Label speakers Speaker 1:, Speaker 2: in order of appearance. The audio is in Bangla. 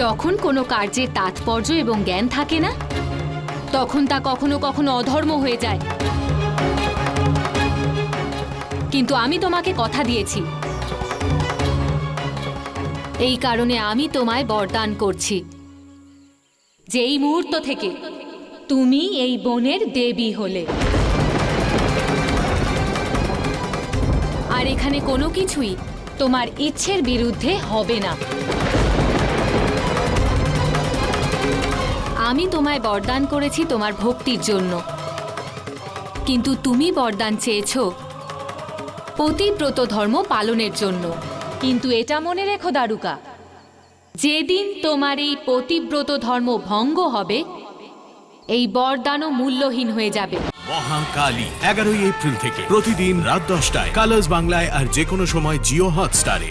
Speaker 1: যখন কোনো কার্যের তাৎপর্য এবং জ্ঞান থাকে না, তখন তা কখনো কখনো অধর্ম হয়ে যায়। কিন্তু আমি তোমাকে কথা দিয়েছি, এই কারণে আমি তোমায় বরদান করছি যে এই মুহূর্ত থেকে তুমি এই বনের দেবী হলে। আর এখানে কোনো কিছুই তোমার ইচ্ছের বিরুদ্ধে হবে না। আমি তোমায় বরদান করেছি তোমার ভক্তির জন্য, কিন্তু তুমি বরদান চেয়েছো পতিব্রত ধর্ম পালনের জন্য। কিন্তু এটা মনে রেখো দারুকা, যেদিন তোমার এই পতিব্রত ধর্ম ভঙ্গ হবে, এই বরদানও মূল্যহীন হয়ে যাবে।
Speaker 2: মহাকালী 11 এপ্রিল থেকে প্রতিদিন রাত 10টায় কালার্স বাংলায় আর যে কোনো সময় জিও হটস্টারে।